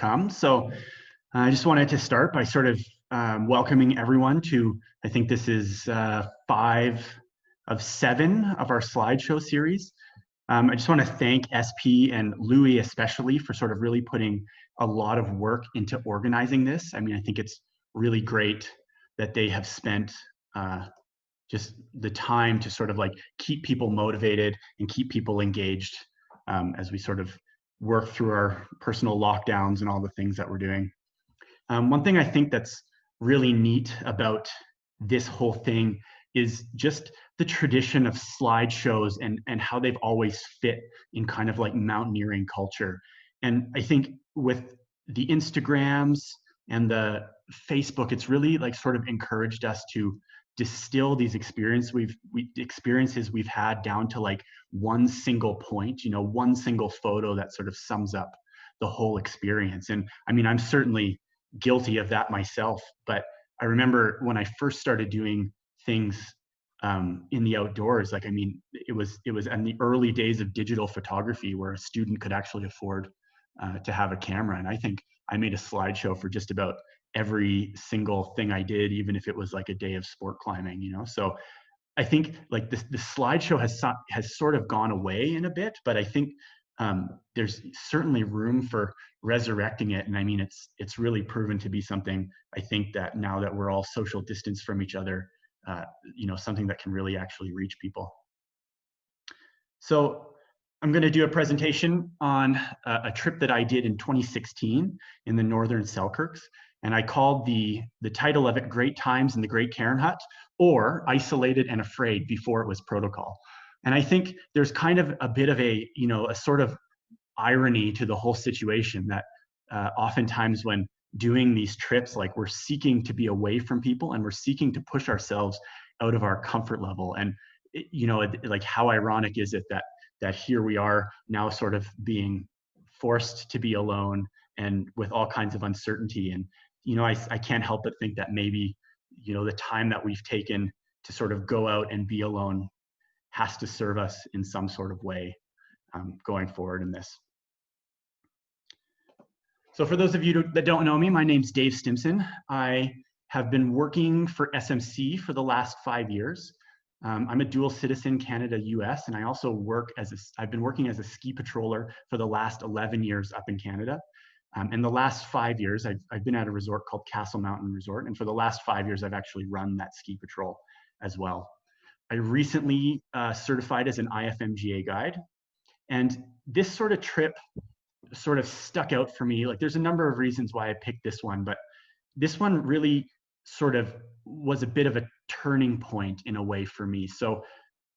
come. So I just wanted to start by sort of welcoming everyone to, I think this is 5 of 7 of our slideshow series. I just want to thank SP and Louis especially for sort of really putting a lot of work into organizing this. I mean, I think it's really great that they have spent just the time to sort of like keep people motivated and keep people engaged as we sort of work through our personal lockdowns and all the things that we're doing. One thing I think that's really neat about this whole thing is just the tradition of slideshows and how they've always fit in kind of like mountaineering culture. And I think with the Instagrams and the Facebook, it's really like sort of encouraged us to distill these experiences we've had down to like one single point, you know, one single photo that sort of sums up the whole experience. And I mean, I'm certainly guilty of that myself, but I remember when I first started doing things in the outdoors, like, I mean, it was in the early days of digital photography where a student could actually afford to have a camera. And I think I made a slideshow for just about every single thing I did, even if it was like a day of sport climbing, you know? So I think like the slideshow has sort of gone away in a bit, but I think there's certainly room for resurrecting it. And I mean, it's really proven to be something, I think, that now that we're all social distance from each other, you know, something that can really actually reach people. So I'm going to do a presentation on a trip that I did in 2016 in the northern Selkirks. And I called the title of it Great Times in the Great Cairn Hut, or Isolated and Afraid Before It Was Protocol. And I think there's kind of a bit of a, you know, a sort of irony to the whole situation that oftentimes when doing these trips, like we're seeking to be away from people and we're seeking to push ourselves out of our comfort level. And, you know, like how ironic is it that here we are now sort of being forced to be alone and with all kinds of uncertainty. And, you know, I can't help but think that maybe, you know, the time that we've taken to sort of go out and be alone has to serve us in some sort of way going forward in this. So for those of you that don't know me, my name's Dave Stimson. I have been working for SMC for the last 5 years. I'm a dual citizen, Canada, US, and I also I've been working as a ski patroller for the last 11 years up in Canada. In the last 5 years, I've been at a resort called Castle Mountain Resort, and for the last 5 years, I've actually run that ski patrol as well. I recently certified as an IFMGA guide, and this sort of trip sort of stuck out for me. Like, there's a number of reasons why I picked this one, but this one really sort of was a bit of a turning point in a way for me. So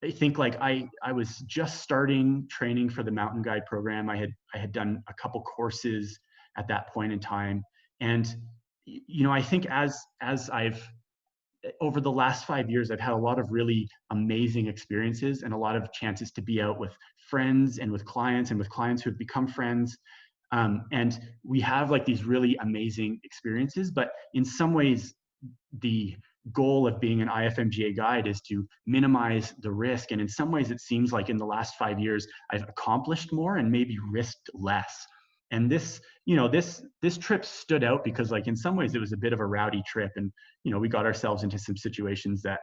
I think like I was just starting training for the mountain guide program. I had done a couple courses at that point in time. And, you know, I think as I've, over the last 5 years, I've had a lot of really amazing experiences and a lot of chances to be out with friends and with clients who have become friends. And we have like these really amazing experiences, but in some ways, the goal of being an IFMGA guide is to minimize the risk. And in some ways, it seems like in the last 5 years, I've accomplished more and maybe risked less. And this, you know, this trip stood out because, like, in some ways it was a bit of a rowdy trip, and, you know, we got ourselves into some situations that,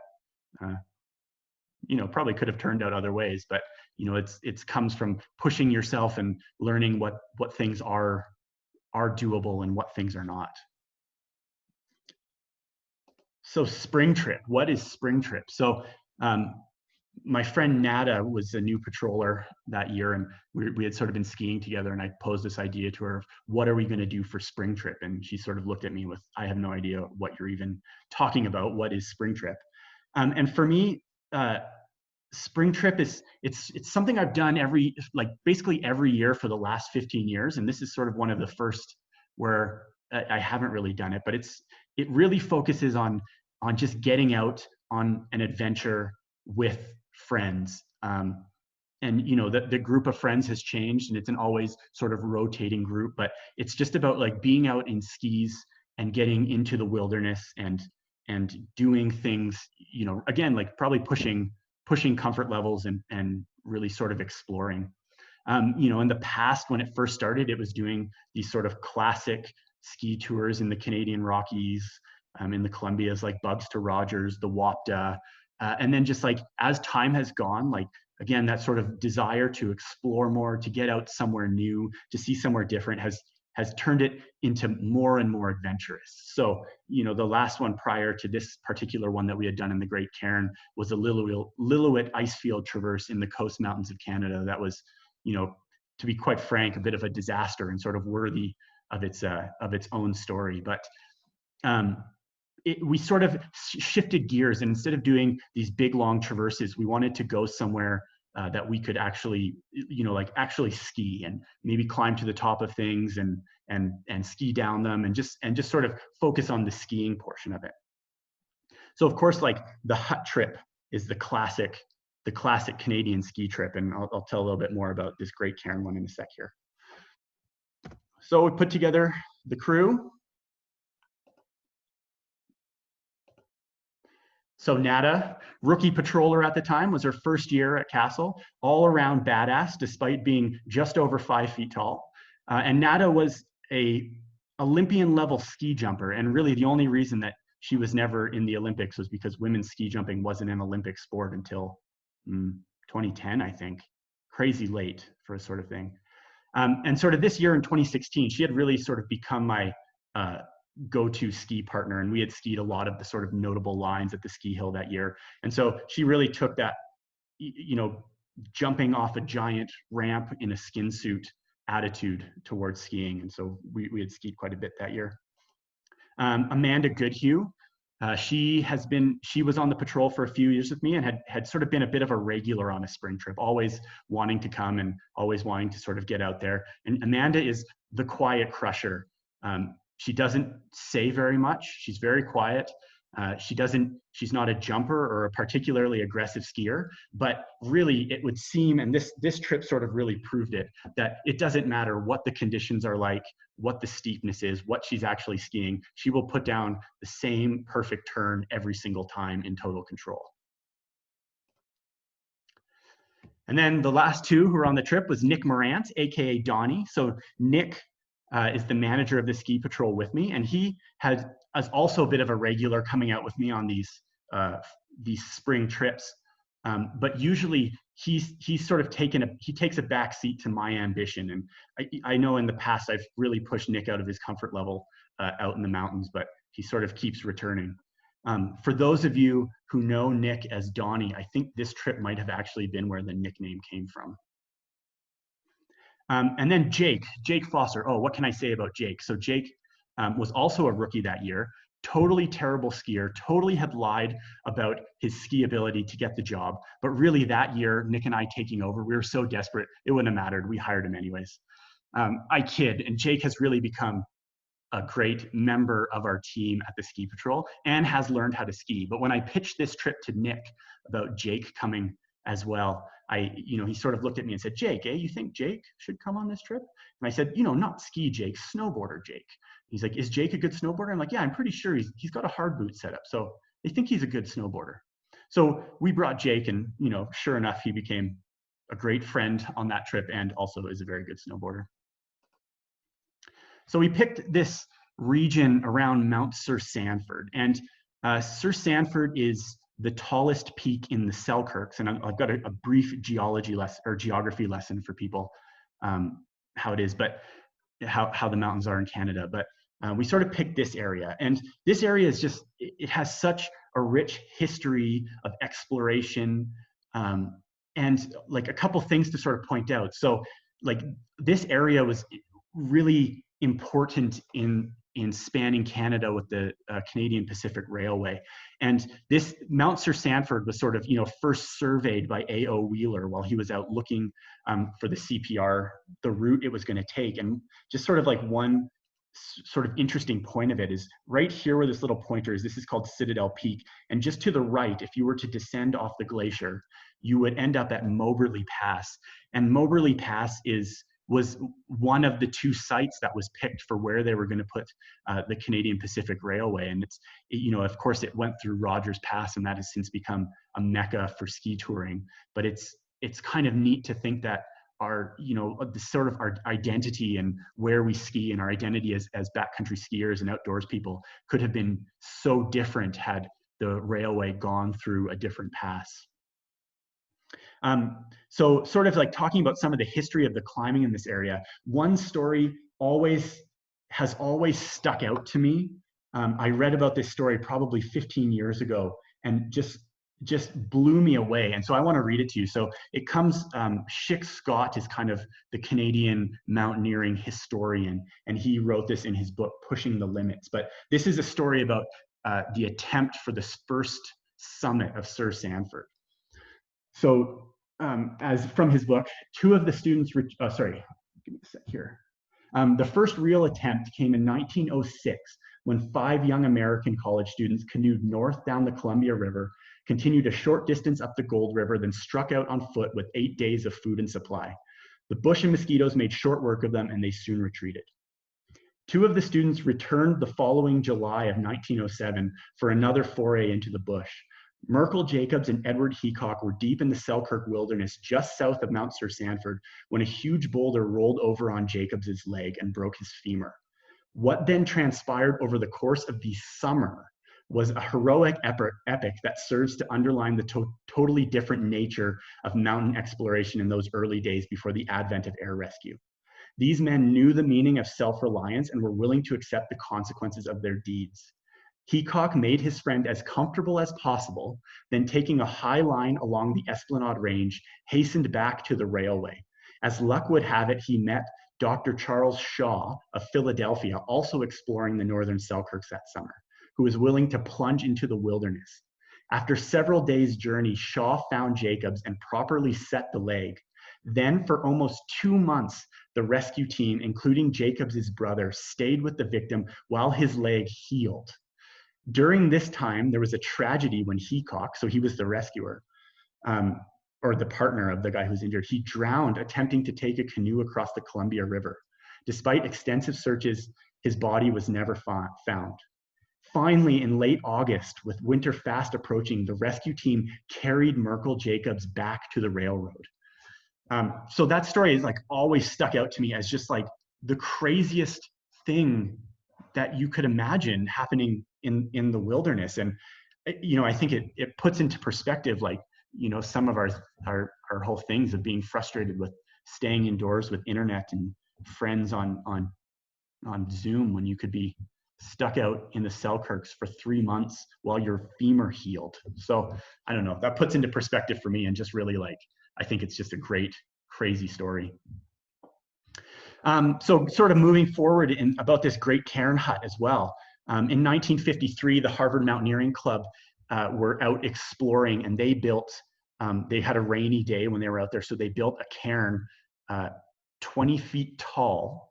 you know, probably could have turned out other ways. But, you know, it's comes from pushing yourself and learning what things are doable and what things are not. So spring trip, what is spring trip? So my friend Nada was a new patroller that year, and we had sort of been skiing together, and I posed this idea to her of what are we going to do for spring trip? And she sort of looked at me with, I have no idea what you're even talking about. What is spring trip? And for me, spring trip it's something I've done basically every year for the last 15 years. And this is sort of one of the first where I haven't really done it, but it really focuses on just getting out on an adventure with friends. And, you know, the group of friends has changed, and it's an always sort of rotating group, but it's just about like being out in skis and getting into the wilderness and doing things, you know, again, like probably pushing comfort levels and really sort of exploring. You know, in the past, when it first started, it was doing these sort of classic ski tours in the Canadian Rockies, in the Columbias, like Bugs to Rogers, the WAPDA. And then just like as time has gone, like again, that sort of desire to explore more, to get out somewhere new, to see somewhere different has turned it into more and more adventurous. So, you know, the last one prior to this particular one that we had done in the Great Cairn was a Lillooet Icefield Traverse in the Coast Mountains of Canada. That was, you know, to be quite frank, a bit of a disaster and sort of worthy of its own story. But we sort of shifted gears, and instead of doing these big long traverses, we wanted to go somewhere that we could actually, you know, like actually ski and maybe climb to the top of things and ski down them and just sort of focus on the skiing portion of it. So of course, like the hut trip is the classic Canadian ski trip, and I'll tell a little bit more about this Great Cairn one in a sec here. So we put together the crew. So Nada, rookie patroller at the time, was her first year at Castle, all around badass, despite being just over 5 feet tall. And Nada was a Olympian level ski jumper. And really the only reason that she was never in the Olympics was because women's ski jumping wasn't an Olympic sport until 2010, I think. Crazy late for a sort of thing. And sort of this year in 2016, she had really sort of become my go-to ski partner, and we had skied a lot of the sort of notable lines at the ski hill that year. And so she really took that, you know, jumping off a giant ramp in a skin suit attitude towards skiing. And so we had skied quite a bit that year. Amanda Goodhue, she was on the patrol for a few years with me and had sort of been a bit of a regular on a spring trip, always wanting to come and always wanting to sort of get out there. And Amanda is the quiet crusher. She doesn't say very much. She's very quiet. She's not a jumper or a particularly aggressive skier, but really it would seem, and this trip sort of really proved it, that it doesn't matter what the conditions are like, what the steepness is, what she's actually skiing. She will put down the same perfect turn every single time in total control. And then the last two who were on the trip was Nick Morant, AKA Donnie. So Nick is the manager of the ski patrol with me, and he is also a bit of a regular coming out with me on these spring trips. But usually he's sort of he takes a back seat to my ambition. And I know in the past I've really pushed Nick out of his comfort level out in the mountains, but he sort of keeps returning. For those of you who know Nick as Donnie, I think this trip might have actually been where the nickname came from. And then Jake Foster. Oh, what can I say about Jake? So Jake was also a rookie that year, totally terrible skier, totally had lied about his ski ability to get the job. But really that year, Nick and I taking over, we were so desperate, it wouldn't have mattered. We hired him anyways. I kid, and Jake has really become a great member of our team at the ski patrol and has learned how to ski. But when I pitched this trip to Nick about Jake coming as well, he sort of looked at me and said, Jake, you think Jake should come on this trip? And I said, not ski Jake, snowboarder Jake. He's like, is Jake a good snowboarder? I'm like, yeah, I'm pretty sure he's got a hard boot setup. So they think he's a good snowboarder. So we brought Jake, and, sure enough, he became a great friend on that trip and also is a very good snowboarder. So we picked this region around Mount Sir Sanford, and Sir Sanford is the tallest peak in the Selkirks. And I've got a brief geography lesson for people, how it is, but how the mountains are in Canada. But we sort of picked this area, and this area is just, it has such a rich history of exploration, and like a couple things to sort of point out. So like this area was really important in spanning Canada with the Canadian Pacific Railway. And this Mount Sir Sanford was sort of, first surveyed by A.O. Wheeler while he was out looking for the CPR, the route it was going to take. And just sort of like one sort of interesting point of it is right here where this little pointer is, this is called Citadel Peak. And just to the right, if you were to descend off the glacier, you would end up at Moberly Pass. And Moberly Pass was one of the two sites that was picked for where they were going to put the Canadian Pacific Railway. And it's, of course, it went through Rogers Pass, and that has since become a mecca for ski touring. But it's kind of neat to think that this sort of our identity and where we ski and our identity as backcountry skiers and outdoors people could have been so different had the railway gone through a different pass. So sort of like talking about some of the history of the climbing in this area, one story has always stuck out to me. I read about this story probably 15 years ago and just blew me away. And so I want to read it to you. So it comes, Schick Scott is kind of the Canadian mountaineering historian, and he wrote this in his book, Pushing the Limits. But this is a story about the attempt for this first summit of Sir Sanford. So as from his book, two of the students, sorry, give me a sec here. The first real attempt came in 1906 when 5 young American college students canoed north down the Columbia River, continued a short distance up the Gold River, then struck out on foot with 8 days of food and supply. The bush and mosquitoes made short work of them, and they soon retreated. 2 of the students returned the following July of 1907 for another foray into the bush. Merkel Jacobs and Edward Heacock were deep in the Selkirk wilderness just south of Mount Sir Sanford when a huge boulder rolled over on Jacobs's leg and broke his femur. What then transpired over the course of the summer was a heroic epic that serves to underline the totally different nature of mountain exploration in those early days before the advent of air rescue. These men knew the meaning of self-reliance and were willing to accept the consequences of their deeds. Heacock made his friend as comfortable as possible, then taking a high line along the Esplanade Range, hastened back to the railway. As luck would have it, he met Dr. Charles Shaw of Philadelphia, also exploring the northern Selkirks that summer, who was willing to plunge into the wilderness. After several days' journey, Shaw found Jacobs and properly set the leg. Then, for almost 2 months, the rescue team, including Jacobs' brother, stayed with the victim while his leg healed. During this time, there was a tragedy when Heacock, so he was the rescuer, or the partner of the guy who's injured, he drowned attempting to take a canoe across the Columbia River. Despite extensive searches, his body was never found. Finally, in late August, with winter fast approaching, the rescue team carried Merkel Jacobs back to the railroad. So that story is like always stuck out to me as just like the craziest thing that you could imagine happening in the wilderness. And, I think it puts into perspective, like, some of our whole things of being frustrated with staying indoors with internet and friends on Zoom when you could be stuck out in the Selkirks for 3 months while your femur healed. So I don't know, that puts into perspective for me, and just really I think it's just a great, crazy story. So sort of moving forward about this great cairn hut as well. In 1953, the Harvard Mountaineering Club were out exploring, and they built, they had a rainy day when they were out there, so they built a cairn 20 feet tall,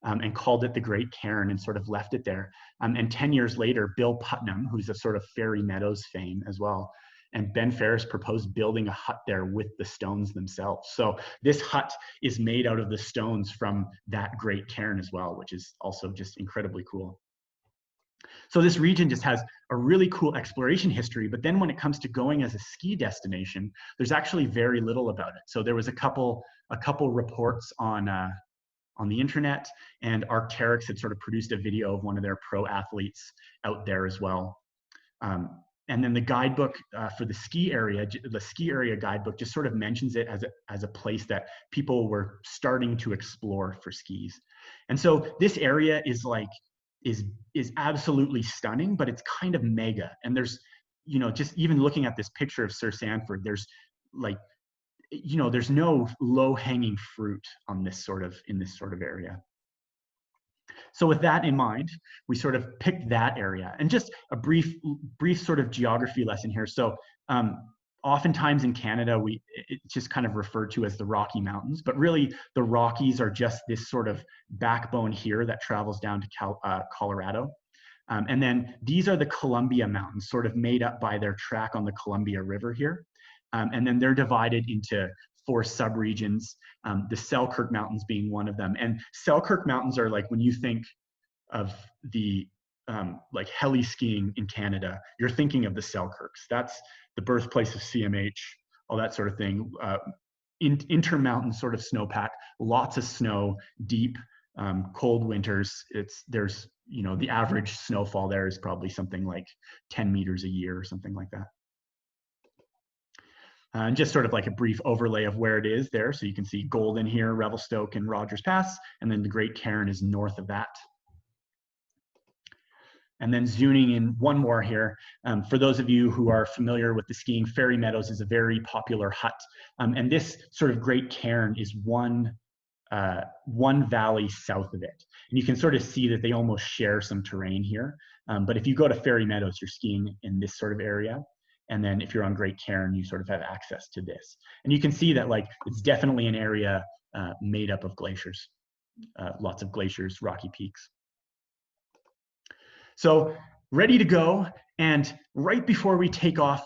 and called it the Great Cairn, and sort of left it there. And 10 years later, Bill Putnam, who's a sort of Fairy Meadows fame as well, and Ben Ferris proposed building a hut there with the stones themselves. So this hut is made out of the stones from that Great Cairn as well, which is also just incredibly cool. So this region just has a really cool exploration history, but then when it comes to going as a ski destination, there's actually very little about it. So there was a couple reports on the internet, and Arc'teryx had sort of produced a video of one of their pro athletes out there as well. And then the guidebook for the ski area guidebook just sort of mentions it as a place that people were starting to explore for skis. And so this area is absolutely stunning, but it's kind of mega. And there's, just even looking at this picture of Sir Sanford, there's there's no low-hanging fruit in this sort of area. So with that in mind, we sort of picked that area, and just a brief sort of geography lesson here. So oftentimes in Canada, it's just kind of referred to as the Rocky Mountains, but really the Rockies are just this sort of backbone here that travels down to Colorado. And then these are the Columbia Mountains, sort of made up by their track on the Columbia River here. And then they're divided into 4 subregions, the Selkirk Mountains being one of them. And Selkirk Mountains are like, when you think of the like heli skiing in Canada, you're thinking of the Selkirks. That's the birthplace of CMH, all that sort of thing. intermountain sort of snowpack, lots of snow, deep, cold winters. There's, the average snowfall there is probably something like 10 meters a year or something like that. And just sort of like a brief overlay of where it is there. So you can see Golden here, Revelstoke and Rogers Pass, and then the Great Cairn is north of that. And then zooming in one more here, for those of you who are familiar with the skiing, Fairy Meadows is a very popular hut. And this sort of Great Cairn is one valley south of it. And you can sort of see that they almost share some terrain here. But if you go to Fairy Meadows, you're skiing in this sort of area. And then if you're on Great Cairn, you sort of have access to this. And you can see that like it's definitely an area made up of glaciers, lots of glaciers, rocky peaks. So ready to go. And right before we take off,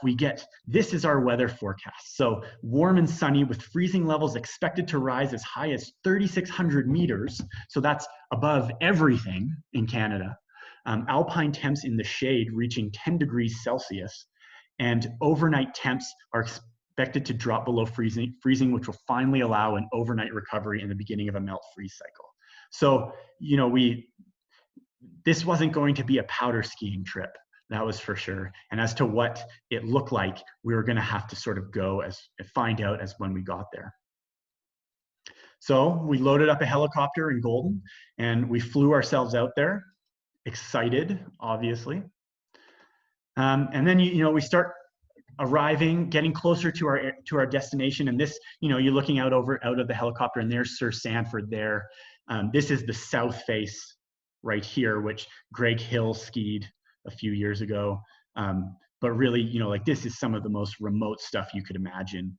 this is our weather forecast. So warm and sunny with freezing levels expected to rise as high as 3,600 meters. So that's above everything in Canada. Alpine temps in the shade reaching 10 degrees Celsius. And overnight temps are expected to drop below freezing, which will finally allow an overnight recovery and the beginning of a melt-freeze cycle. So, this wasn't going to be a powder skiing trip, that was for sure. And as to what it looked like, we were going to have to sort of find out as when we got there. So we loaded up a helicopter in Golden and we flew ourselves out there, excited, obviously. And then, we start arriving, getting closer to our destination. And this, you're looking out of the helicopter, and there's Sir Sanford there. This is the south face right here, which Greg Hill skied a few years ago. But really, like this is some of the most remote stuff you could imagine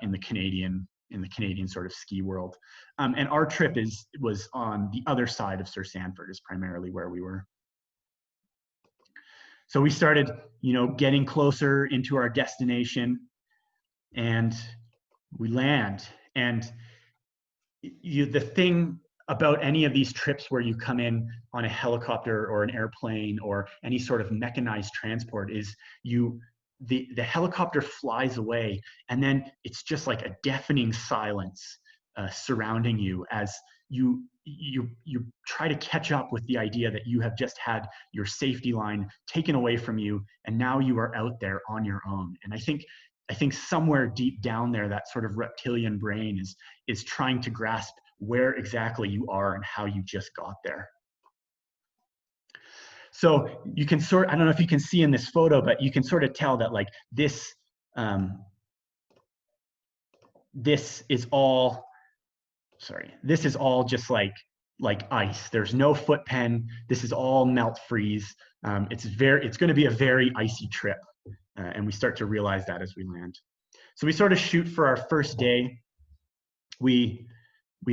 in the Canadian sort of ski world. And our trip was on the other side of Sir Sanford, is primarily where we were. So we started, getting closer into our destination, and we land. And the thing about any of these trips where you come in on a helicopter or an airplane or any sort of mechanized transport is the helicopter flies away, and then it's just like a deafening silence surrounding you as you try to catch up with the idea that you have just had your safety line taken away from you, and now you are out there on your own. And I think somewhere deep down there, that sort of reptilian brain is trying to grasp where exactly you are and how you just got there. So you can I don't know if you can see in this photo, but you can sort of tell that like this is all just like ice. There's no foot pen. This is all melt freeze. It's going to be a very icy trip. And we start to realize that as we land. So we sort of shoot for our first day. We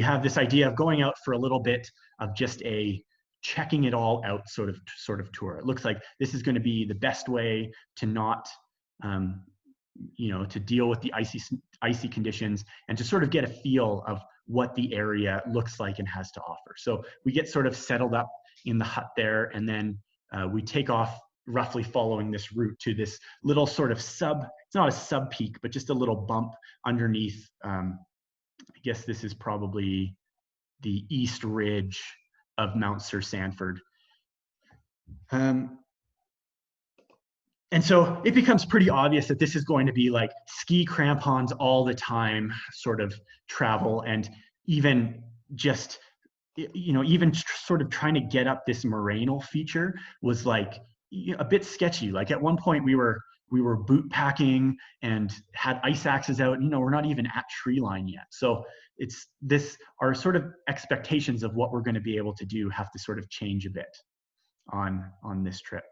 have this idea of going out for a little bit of just a checking it all out sort of tour. It looks like this is going to be the best way to not, to deal with the icy conditions and to sort of get a feel of what the area looks like and has to offer. So we get sort of settled up in the hut there, and then we take off roughly following this route to this little sort of it's not a sub peak, but just a little bump underneath. I guess this is probably the east ridge of Mount Sir Sanford. And so it becomes pretty obvious that this is going to be like ski crampons all the time sort of travel, and even just, even sort of trying to get up this morainal feature was like a bit sketchy. Like at one point we were boot packing and had ice axes out. We're not even at tree line yet. So our sort of expectations of what we're going to be able to do have to sort of change a bit on this trip.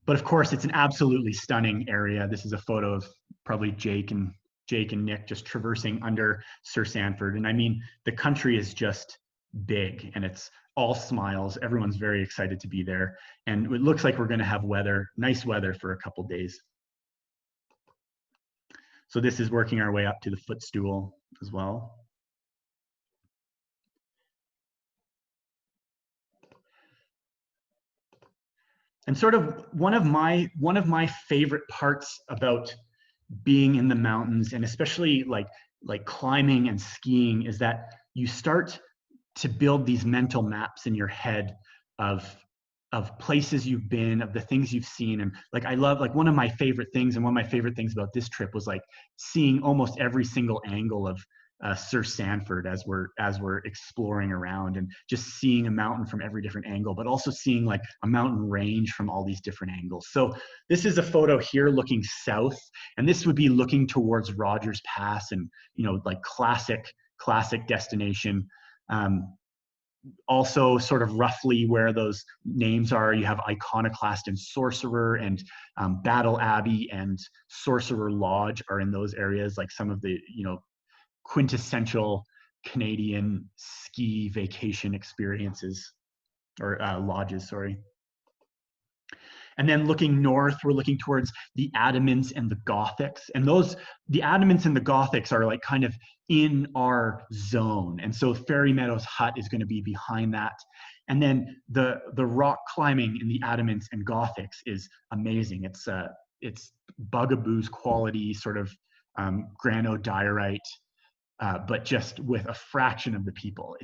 But of course, it's an absolutely stunning area. This is a photo of probably Jake and Nick just traversing under Sir Sanford. And I mean, the country is just big and it's all smiles. Everyone's very excited to be there. And it looks like we're going to have nice weather for a couple days. So this is working our way up to the footstool as well. And sort of one of my favorite parts about being in the mountains, and especially like climbing and skiing, is that you start to build these mental maps in your head of places you've been, of the things you've seen. And like, I love, like, one of my favorite things, and one of my favorite things about this trip was like seeing almost every single angle of Sir Sanford as we're exploring around, and just seeing a mountain from every different angle, but also seeing like a mountain range from all these different angles. So this is a photo here looking south, and this would be looking towards Rogers Pass, and like classic destination. Also sort of roughly where those names are, you have Iconoclast and Sorcerer, and Battle Abbey and Sorcerer Lodge are in those areas, like some of the quintessential Canadian ski vacation experiences, or lodges, sorry. And then looking north, we're looking towards the Adamants and the Gothics. And the Adamants and the Gothics are like kind of in our zone. And so Fairy Meadows Hut is going to be behind that. And then the rock climbing in the Adamants and Gothics is amazing. It's Bugaboo's quality, sort of granodiorite, but just with a fraction of the people.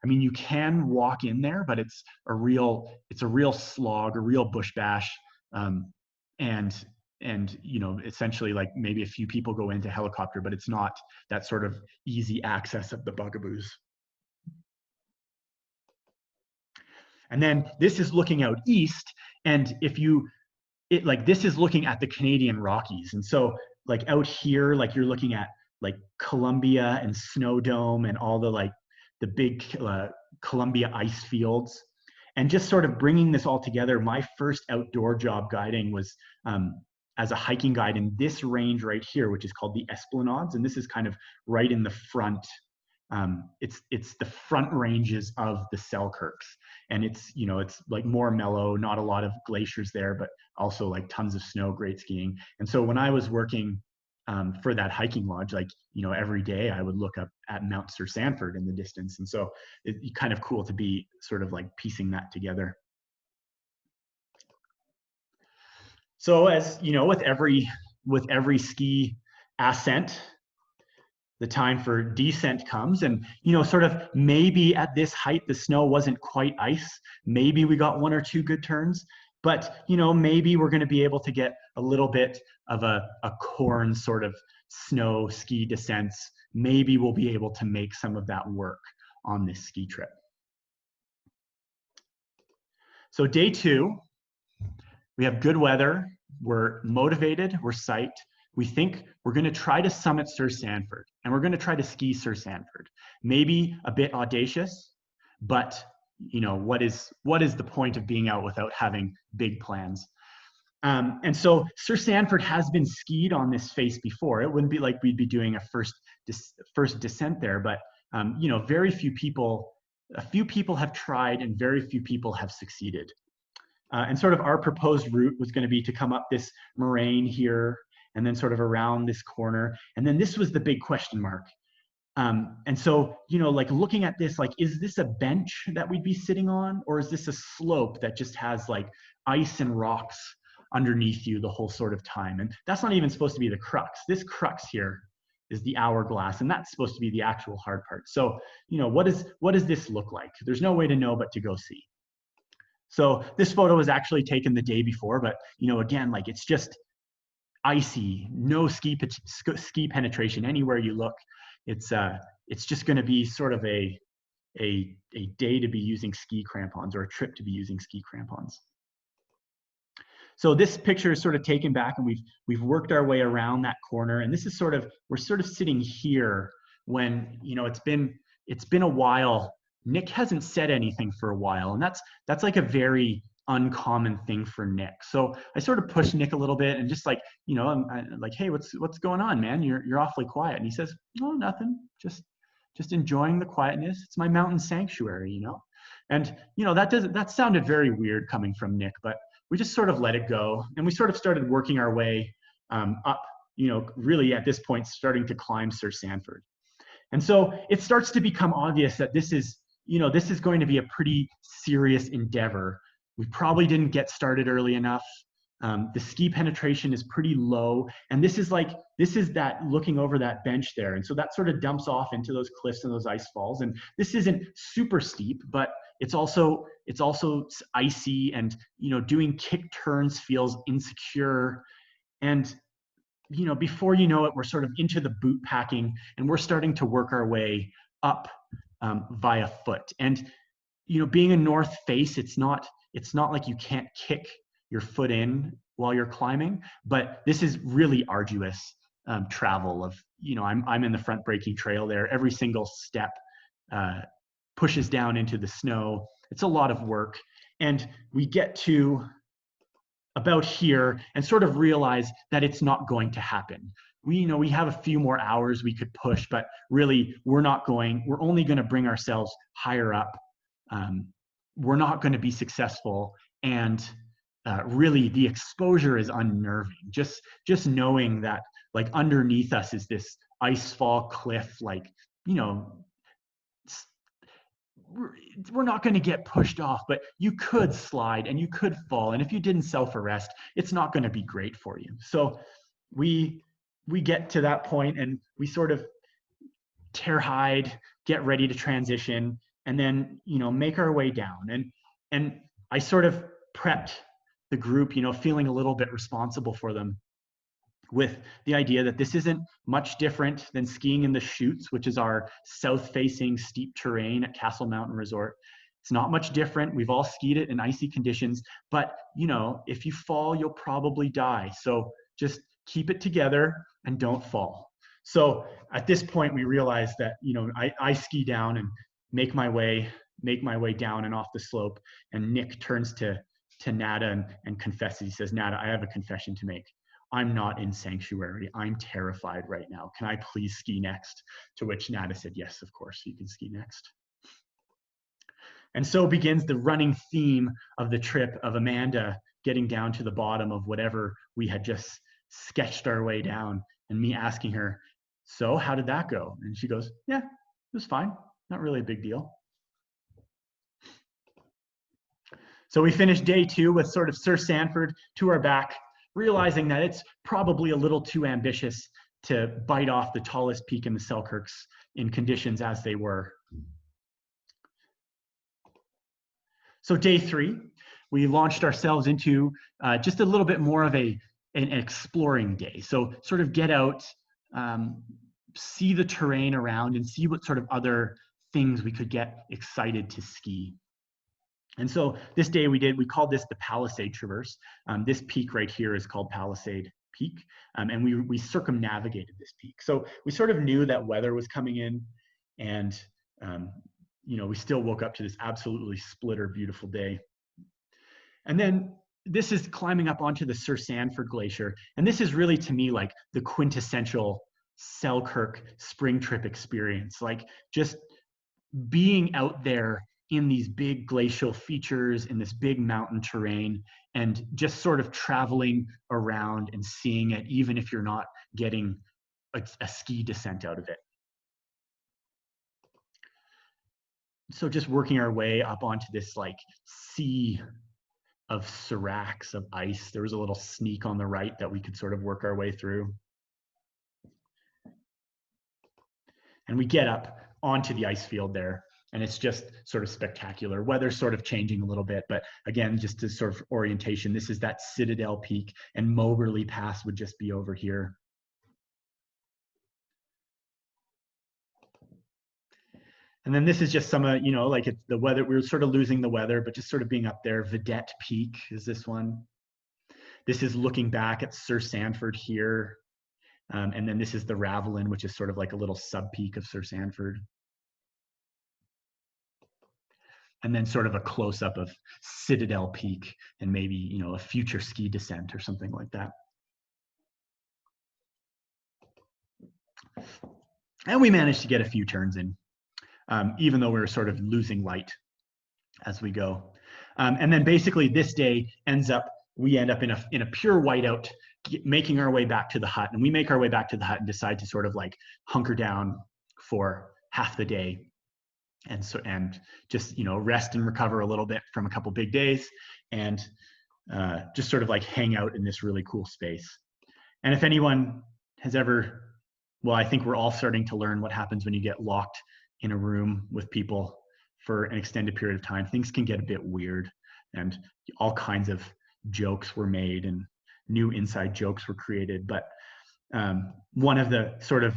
I mean, you can walk in there, but it's a real slog, a real bush bash. And essentially, like, maybe a few people go into helicopter, but it's not that sort of easy access of the Bugaboos. And then this is looking out east, and this is looking at the Canadian Rockies. And so like out here, like you're looking at like Columbia and Snowdome and all the big Columbia ice fields. And just sort of bringing this all together, my first outdoor job guiding was as a hiking guide in this range right here, which is called the Esplanades. And this is kind of right in the front. It's the front ranges of the Selkirks. And it's like more mellow, not a lot of glaciers there, but also like tons of snow, great skiing. And so when I was working for that hiking lodge, like, every day I would look up at Mount Sir Sanford in the distance. And so it's kind of cool to be sort of like piecing that together. So as with every ski ascent, the time for descent comes. And sort of maybe at this height the snow wasn't quite ice, maybe we got one or two good turns, but maybe we're going to be able to get a little bit of a corn sort of snow ski descents. Maybe we'll be able to make some of that work on this ski trip. So day 2, we have good weather, we're motivated, we're psyched. We think we're going to try to summit Sir Sanford, and we're going to try to ski Sir Sanford. Maybe a bit audacious, but what is the point of being out without having big plans? And so Sir Sanford has been skied on this face before. It wouldn't be like we'd be doing a first descent there, but a few people have tried, and very few people have succeeded. And sort of our proposed route was going to be to come up this moraine here, and then sort of around this corner. And then this was the big question mark. And so, like looking at this, like, is this a bench that we'd be sitting on, or is this a slope that just has like ice and rocks underneath you the whole sort of time? And that's not even supposed to be the crux. This crux here is the hourglass, and that's supposed to be the actual hard part. So, what does this look like? There's no way to know but to go see. So this photo was actually taken the day before, but again, like, it's just icy, no ski penetration anywhere you look. It's just going to be sort of a day to be using ski crampons, or a trip to be using ski crampons. So this picture is sort of taken back, and we've worked our way around that corner, and this is we're sort of sitting here when it's been a while. Nick hasn't said anything for a while, and that's like a very uncommon thing for Nick. So I sort of pushed Nick a little bit, and just like, I'm like, hey, what's going on, man? You're awfully quiet. And he says, oh, nothing, just enjoying the quietness. It's my mountain sanctuary, And that sounded very weird coming from Nick, but we just sort of let it go, and we sort of started working our way up, really at this point starting to climb Sir Sanford. And so it starts to become obvious that this is going to be a pretty serious endeavor. We probably didn't get started early enough. The ski penetration is pretty low. And this is that looking over that bench there. And so that sort of dumps off into those cliffs and those ice falls. And this isn't super steep, but it's also icy, and, doing kick turns feels insecure. And, before you know it, we're sort of into the boot packing, and we're starting to work our way up via foot. And, being a north face, it's not like you can't kick your foot in while you're climbing, but this is really arduous travel of, I'm in the front breaking trail there. Every single step pushes down into the snow. It's a lot of work. And we get to about here and sort of realize that it's not going to happen. We have a few more hours we could push, but really we're only going to bring ourselves higher up. We're not going to be successful. And really the exposure is unnerving. Just knowing that like underneath us is this ice fall cliff, like, we're not going to get pushed off, but you could slide and you could fall. And if you didn't self-arrest, it's not going to be great for you. So we get to that point and we sort of tear hide, get ready to transition, and then, make our way down. And I sort of prepped the group, feeling a little bit responsible for them, with the idea that this isn't much different than skiing in the Chutes, which is our south-facing steep terrain at Castle Mountain Resort. It's not much different. We've all skied it in icy conditions, but if you fall, you'll probably die. So just keep it together and don't fall. So at this point, we realized that, I ski down and make my way down and off the slope. And Nick turns to Nada and confesses. He says, "Nada, I have a confession to make. I'm not in sanctuary. I'm terrified right now. Can I please ski next?" To which Nada said, "Yes, of course, you can ski next." And so begins the running theme of the trip of Amanda getting down to the bottom of whatever we had just sketched our way down, and me asking her, "So how did that go?" And she goes, "Yeah, it was fine. Not really a big deal." So we finished day 2 with sort of Sir Sanford to our back, realizing that it's probably a little too ambitious to bite off the tallest peak in the Selkirks in conditions as they were. So day 3, we launched ourselves into just a little bit more of an exploring day. So sort of get out, see the terrain around, and see what sort of other things we could get excited to ski. And so this day we called this the Palisade Traverse. This peak right here is called Palisade Peak, and we circumnavigated this peak. So we sort of knew that weather was coming in, and we still woke up to this absolutely splitter beautiful day. And then this is climbing up onto the Sir Sanford Glacier, and this is really, to me, like the quintessential Selkirk spring trip experience. Like just being out there in these big glacial features, in this big mountain terrain, and just sort of traveling around and seeing it, even if you're not getting a ski descent out of it. So just working our way up onto this like sea of seracs of ice. There was a little sneak on the right that we could sort of work our way through. And we get up onto the ice field there, and it's just sort of spectacular. Weather's sort of changing a little bit, but again, just as sort of orientation, this is that Citadel peak, and Moberly Pass would just be over here. And then this is just some, like it's the weather. We were sort of losing the weather, but just sort of being up there. Vedette Peak is this one. This is looking back at Sir Sanford here. And then this is the Ravelin, which is sort of like a little sub-peak of Sir Sanford. And then sort of a close-up of Citadel Peak and maybe, a future ski descent or something like that. And we managed to get a few turns in, even though we were sort of losing light as we go. And then basically this day we end up in a pure whiteout, making our way back to the hut. And we make our way back to the hut and decide to sort of like hunker down for half the day. And just, rest and recover a little bit from a couple big days. And just sort of like hang out in this really cool space. And if anyone has ever, well, I think we're all starting to learn what happens when you get locked in a room with people for an extended period of time. Things can get a bit weird, and all kinds of jokes were made and new inside jokes were created. But one of the sort of,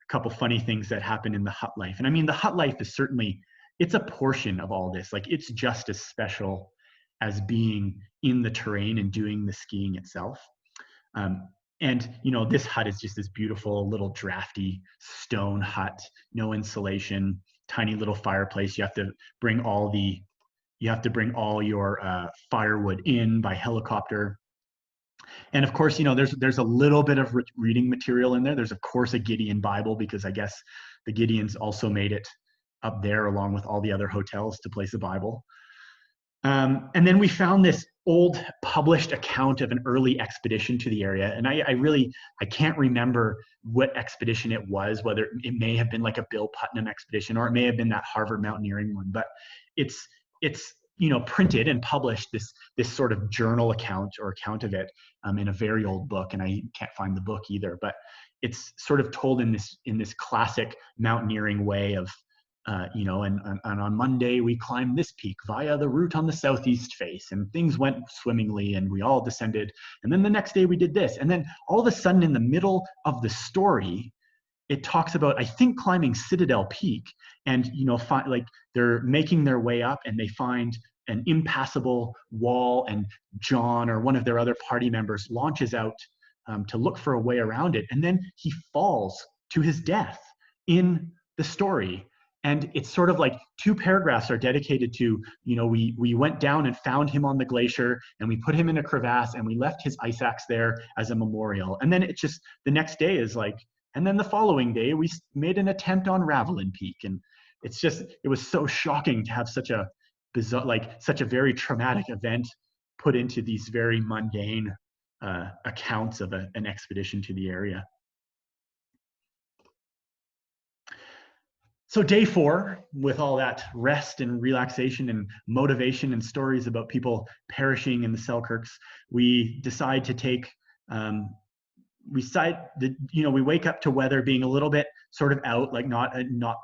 couple funny things that happen in the hut life. And I mean, the hut life is certainly, it's a portion of all this. Like, it's just as special as being in the terrain and doing the skiing itself. And this hut is just this beautiful little drafty stone hut, no insulation, tiny little fireplace. You have to bring all your firewood in by helicopter. And of course, there's a little bit of reading material in there. There's of course a Gideon Bible, because I guess the Gideons also made it up there along with all the other hotels to place a Bible. And then we found this old published account of an early expedition to the area. And I can't remember what expedition it was, whether it may have been like a Bill Putnam expedition, or it may have been that Harvard mountaineering one, but it's printed and published, this sort of journal account of it in a very old book. And I can't find the book either, but it's sort of told in this classic mountaineering way of, and on Monday we climbed this peak via the route on the southeast face, and things went swimmingly and we all descended. And then the next day we did this. And then all of a sudden in the middle of the story, it talks about, I think, climbing Citadel Peak, and like they're making their way up and they find an impassable wall, and John, or one of their other party members, launches out to look for a way around it, and then he falls to his death in the story. And it's sort of like 2 paragraphs are dedicated to, we went down and found him on the glacier, and we put him in a crevasse, and we left his ice axe there as a memorial. And then it's just, the next day is like, and then the following day we made an attempt on Ravelin Peak. And it was so shocking to have such a bizarre, like such a very traumatic event put into these very mundane accounts of an expedition to the area. So day 4, with all that rest and relaxation and motivation and stories about people perishing in the Selkirks, we decide to take, we wake up to weather being a little bit sort of out, like not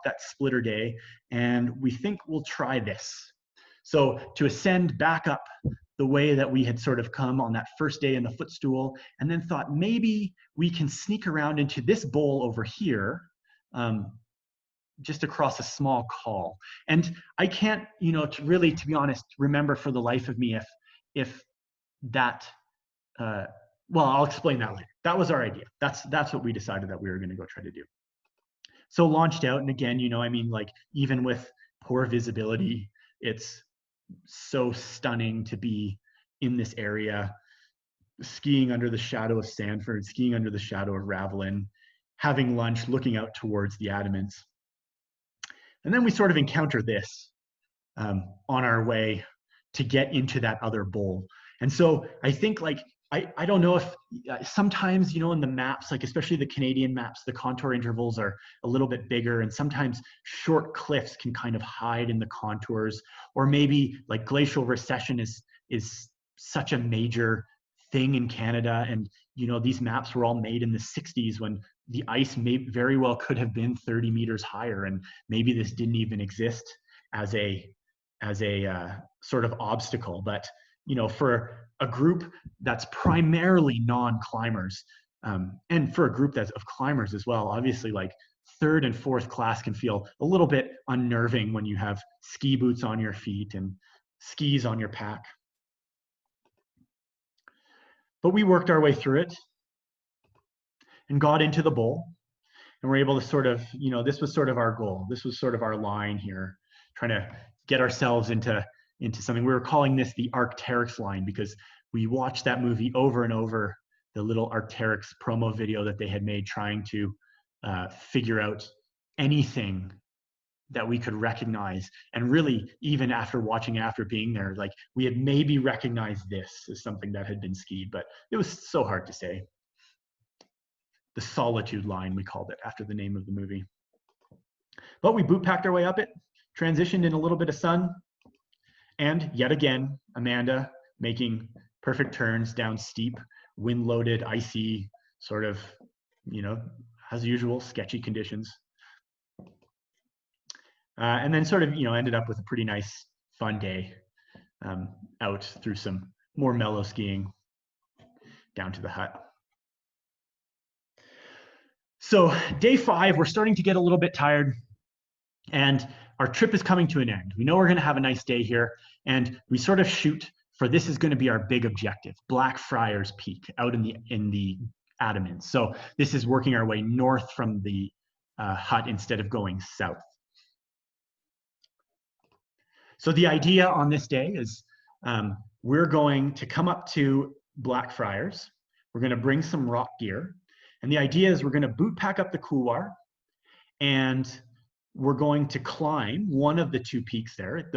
that splitter day, and we think we'll try this. So to ascend back up the way that we had sort of come on that first day in the footstool, and then thought maybe we can sneak around into this bowl over here, just across a small col. And I can't, to be honest, remember for the life of me if that, well, I'll explain that later. That was our idea. That's what we decided that we were going to go try to do. So launched out, and again, like even with poor visibility, it's so stunning to be in this area, skiing under the shadow of Sanford, skiing under the shadow of Ravelin, having lunch, looking out towards the Adamants. And then we sort of encounter this on our way to get into that other bowl. And so I think, like, I don't know if sometimes, in the maps, like especially the Canadian maps, the contour intervals are a little bit bigger, and sometimes short cliffs can kind of hide in the contours, or maybe like glacial recession is such a major thing in Canada. And, these maps were all made in the 60s when the ice very well could have been 30 meters higher, and maybe this didn't even exist as a sort of obstacle. But for a group that's primarily non-climbers, and for a group that's of climbers as well, obviously, like 3rd and 4th class can feel a little bit unnerving when you have ski boots on your feet and skis on your pack. But we worked our way through it and got into the bowl, and we're able to sort of, this was sort of our goal. This was sort of our line here, trying to get ourselves into something. We were calling this the Arc'teryx line because we watched that movie over and over, the little Arc'teryx promo video that they had made, trying to figure out anything that we could recognize. And really, even after watching, after being there, like we had maybe recognized this as something that had been skied, but it was so hard to say. The Solitude line, we called it after the name of the movie. But we boot packed our way up it, transitioned in a little bit of sun, and yet again, Amanda making perfect turns down steep, wind-loaded, icy, sort of, as usual, sketchy conditions. And then sort of, ended up with a pretty nice, fun day out through some more mellow skiing down to the hut. So day 5, we're starting to get a little bit tired, and our trip is coming to an end. We know we're going to have a nice day here, and we sort of shoot for this is going to be our big objective, Blackfriars Peak out in the Adamants. So this is working our way north from the hut instead of going south. So the idea on this day is we're going to come up to Blackfriars. We're going to bring some rock gear. And the idea is we're going to boot pack up the couloir, and we're going to climb one of the 2 peaks there.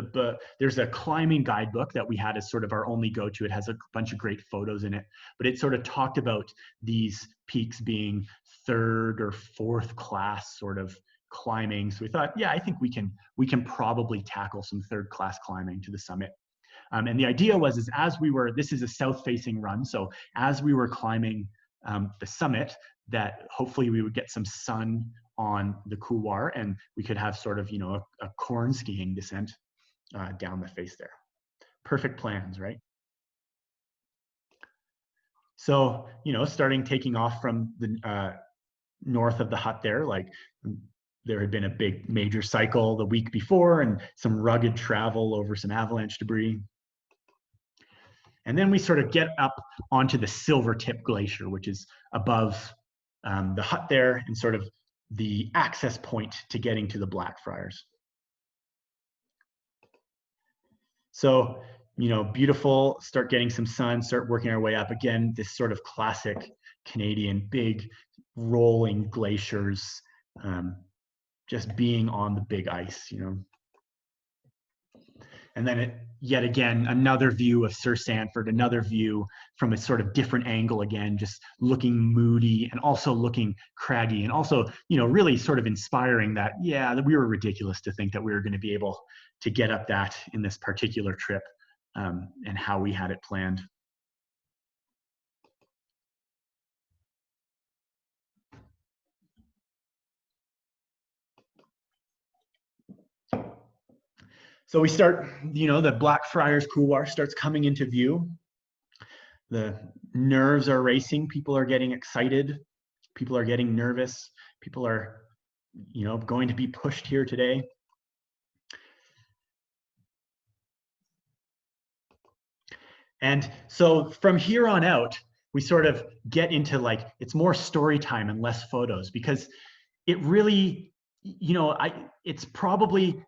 There's a climbing guidebook that we had as sort of our only go-to. It has a bunch of great photos in it, but it sort of talked about these peaks being 3rd or 4th class sort of climbing. So we thought, yeah, I think we can probably tackle some 3rd class climbing to the summit. And the idea was, this is a south-facing run, so as we were climbing the summit, that hopefully we would get some sun on the couloir, and we could have sort of, a corn skiing descent down the face there. Perfect plans, right? So, taking off from the north of the hut there, like there had been a big major cycle the week before and some rugged travel over some avalanche debris. And then we sort of get up onto the Silvertip Glacier, which is above the hut there and sort of the access point to getting to the Blackfriars. So, beautiful, start getting some sun, start working our way up. Again, this sort of classic Canadian, big rolling glaciers, just being on the big ice, And then yet again, another view of Sir Sanford, another view from a sort of different angle again, just looking moody and also looking craggy, and also, really sort of inspiring that, yeah, that we were ridiculous to think that we were going to be able to get up that in this particular trip, and how we had it planned. So we start, the Blackfriars couloir starts coming into view. The nerves are racing. People are getting excited. People are getting nervous. People are, going to be pushed here today. And so from here on out, we sort of get into like, it's more story time and less photos, because it really, it's probably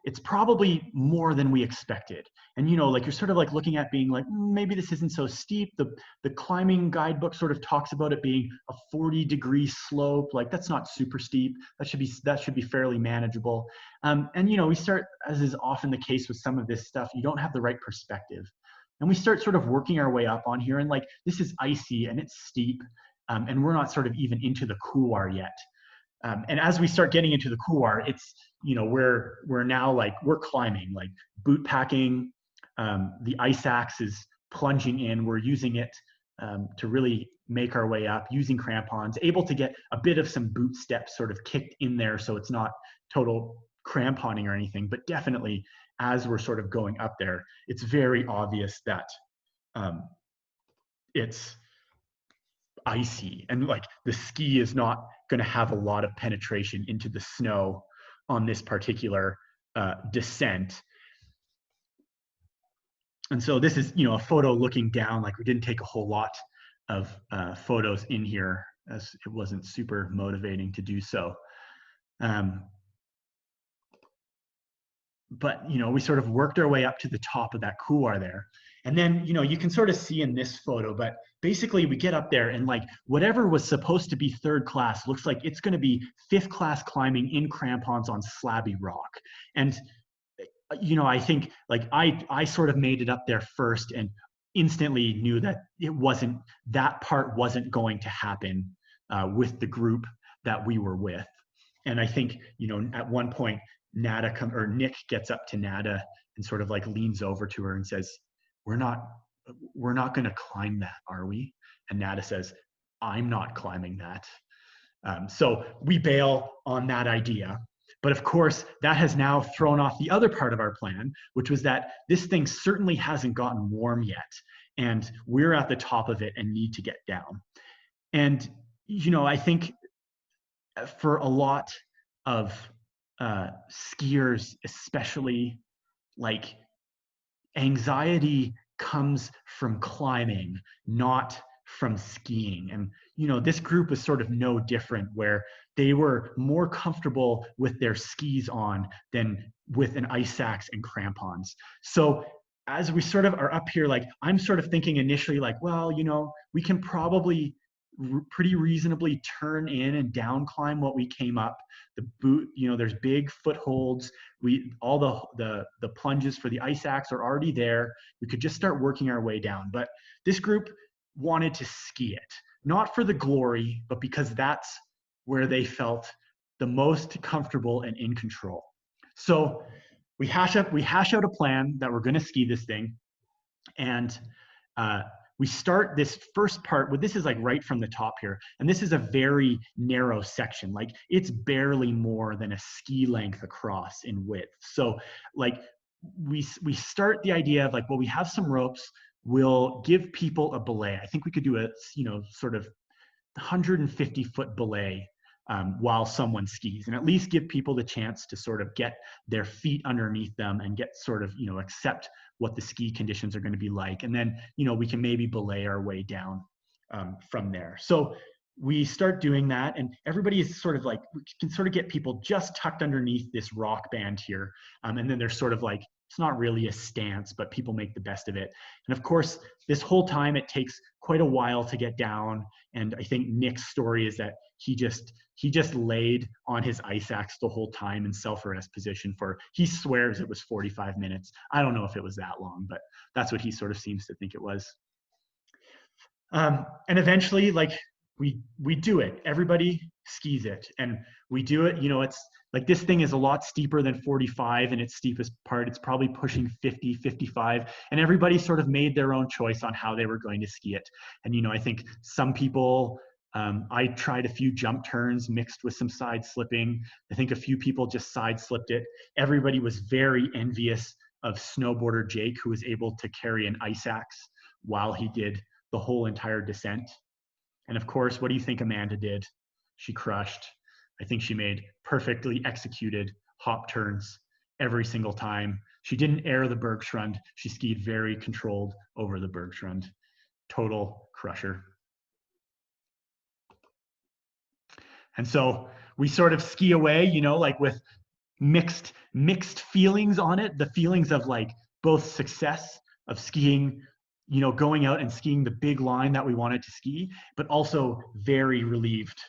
more than we expected. And, like you're sort of like looking at being like, maybe this isn't so steep. The climbing guidebook sort of talks about it being a 40-degree slope. Like that's not super steep. That should be fairly manageable. And, we start, as is often the case with some of this stuff, you don't have the right perspective. And we start sort of working our way up on here, and like, this is icy and it's steep, and we're not sort of even into the couloir yet. And as we start getting into the couloir, it's, we're now like, we're climbing, like boot packing, the ice axe is plunging in, we're using it to really make our way up, using crampons, able to get a bit of some boot steps sort of kicked in there, so it's not total cramponing or anything, but definitely as we're sort of going up there, it's very obvious that it's icy, and like the ski is not going to have a lot of penetration into the snow on this particular descent. And so this is, a photo looking down. Like we didn't take a whole lot of photos in here, as it wasn't super motivating to do so. But, we sort of worked our way up to the top of that couloir there. And then, you can sort of see in this photo, but basically we get up there and like whatever was supposed to be 3rd class looks like it's going to be 5th class climbing in crampons on slabby rock. And, I think like I sort of made it up there first and instantly knew that that part wasn't going to happen with the group that we were with. And I think, at one point, Nick gets up to Nada and sort of like leans over to her and says, we're not we're not going to climb that, are we? And Nada says, I'm not climbing that. So we bail on that idea. But of course, that has now thrown off the other part of our plan, which was that this thing certainly hasn't gotten warm yet. And we're at the top of it and need to get down. And, you know, I think for a lot of skiers, especially, like, anxiety comes from climbing, not from skiing. And, you know, this group was sort of no different, where they were more comfortable with their skis on than with an ice axe and crampons. So as we sort of are up here, like, I'm sort of thinking initially, like, well, you know, we can probably pretty reasonably turn in and down climb what we came up. The boot, you know, there's big footholds. All the plunges for the ice axe are already there. We could just start working our way down. But this group wanted to ski it, not for the glory, but because that's where they felt the most comfortable and in control. So we hash out a plan that we're going to ski this thing, and we start this first part with, this is like right from the top here, and this is a very narrow section. Like, it's barely more than a ski length across in width. So like we start the idea of, like, well, we have some ropes, we'll give people a belay. I think we could do a, you know, sort of 150-foot belay while someone skis, and at least give people the chance to sort of get their feet underneath them and get sort of, you know, accept what the ski conditions are going to be like. And then, you know, we can maybe belay our way down from there. So we start doing that, and everybody is sort of like, we can sort of get people just tucked underneath this rock band here. And then there's sort of like, it's not really a stance, but people make the best of it. And of course, this whole time it takes quite a while to get down. And I think Nick's story is that he just laid on his ice axe the whole time in self-arrest position for, he swears it was 45 minutes. I don't know if it was that long, but that's what he sort of seems to think it was. And eventually, like, we do it. Everybody skis it, and we do it. You know, it's like, this thing is a lot steeper than 45 in its steepest part. It's probably pushing 50, 55, and everybody sort of made their own choice on how they were going to ski it. And, you know, I think some people, I tried a few jump turns mixed with some side slipping. I think a few people just side slipped it. Everybody was very envious of snowboarder Jake, who was able to carry an ice axe while he did the whole entire descent. And of course, what do you think Amanda did? She crushed. I think she made perfectly executed hop turns every single time. She didn't air the Bergschrund. She skied very controlled over the Bergschrund. Total crusher. And so we sort of ski away, you know, like with mixed feelings on it. The feelings of, like, both success of skiing, you know, going out and skiing the big line that we wanted to ski, but also very relieved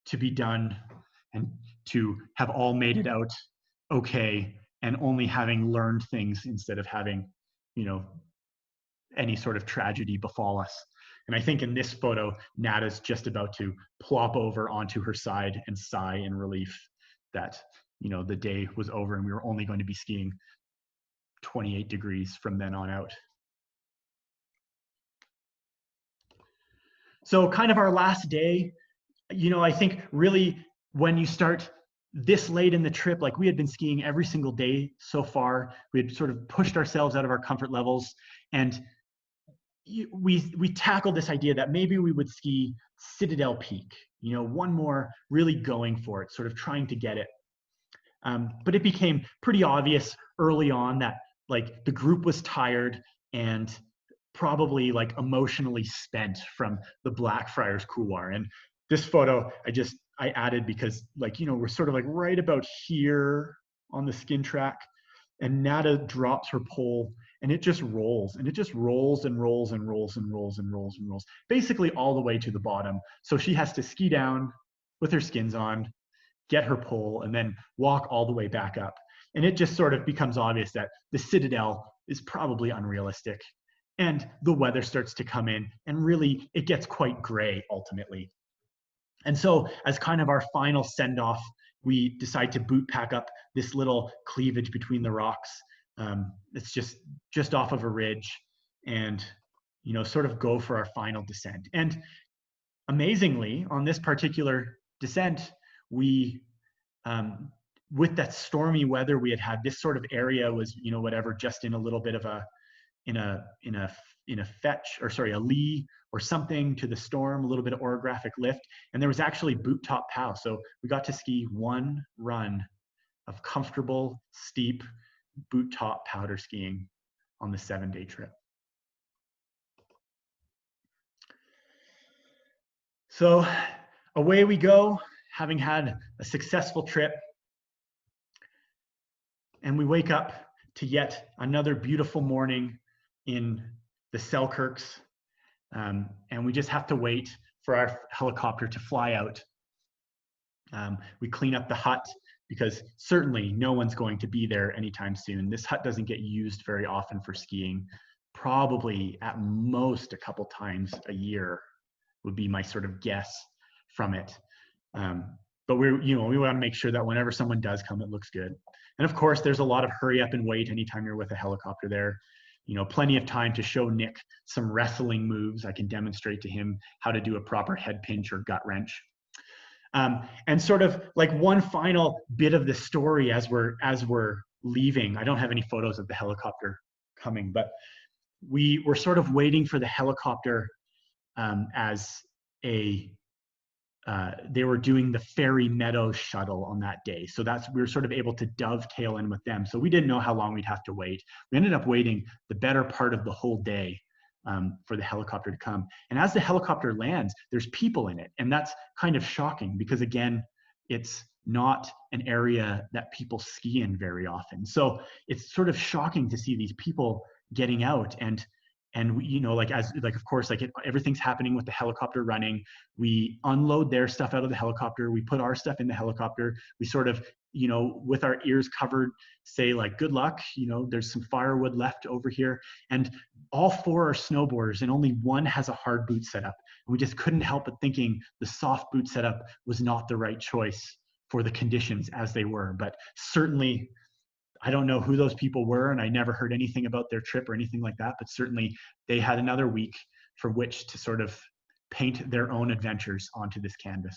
to be done and to have all made it out okay, and only having learned things instead of having, you know, any sort of tragedy befall us. And I think in this photo, Nada's just about to plop over onto her side and sigh in relief that, you know, the day was over and we were only going to be skiing 28 degrees from then on out. So kind of our last day, you know, I think really when you start this late in the trip, like, we had been skiing every single day so far. We had sort of pushed ourselves out of our comfort levels, and we tackled this idea that maybe we would ski Citadel Peak, you know, one more, really going for it, sort of trying to get it. But it became pretty obvious early on that, like, the group was tired and probably, like, emotionally spent from the Blackfriars couloir. And this photo I added because, like, you know, we're sort of like right about here on the skin track, and Nada drops her pole and it just rolls, and it just rolls and rolls and rolls and rolls and rolls and rolls, basically all the way to the bottom. So she has to ski down with her skins on, get her pole, and then walk all the way back up. And it just sort of becomes obvious that the Citadel is probably unrealistic. And the weather starts to come in, and really it gets quite gray ultimately. And so as kind of our final send-off, we decide to boot pack up this little cleavage between the rocks. It's just off of a ridge, and sort of go for our final descent. And amazingly, on this particular descent, we, with that stormy weather we had, this sort of area was, whatever, just in a little bit of a, in a fetch, or sorry, a lee or something to the storm, a little bit of orographic lift. And there was actually boot top POW. So we got to ski one run of comfortable, steep boot top powder skiing on the 7-day trip. So away we go, having had a successful trip. And we wake up to yet another beautiful morning in the Selkirks. And we just have to wait for our helicopter to fly out. We clean up the hut because certainly no one's going to be there anytime soon. This hut doesn't get used very often for skiing. Probably at most a couple times a year would be my sort of guess from it. But we want to make sure that whenever someone does come, it looks good. And of course, there's a lot of hurry up and wait anytime you're with a helicopter there. Plenty of time to show Nick some wrestling moves. I can demonstrate to him how to do a proper head pinch or gut wrench. And sort of like one final bit of the story as we're leaving. I don't have any photos of the helicopter coming, but we were sort of waiting for the helicopter as they were doing the Fairy Meadows shuttle on that day. So we were sort of able to dovetail in with them. So we didn't know how long we'd have to wait. We ended up waiting the better part of the whole day for the helicopter to come. And as the helicopter lands, there's people in it. And that's kind of shocking because, again, it's not an area that people ski in very often. So it's sort of shocking to see these people getting out and of course, everything's happening with the helicopter running. We unload their stuff out of the helicopter. We put our stuff in the helicopter. We sort of, with our ears covered, say like, good luck, there's some firewood left over here. And all 4 are snowboarders and only one has a hard boot setup. And we just couldn't help but thinking the soft boot setup was not the right choice for the conditions as they were. But certainly, I don't know who those people were, and I never heard anything about their trip or anything like that, but certainly they had another week for which to sort of paint their own adventures onto this canvas.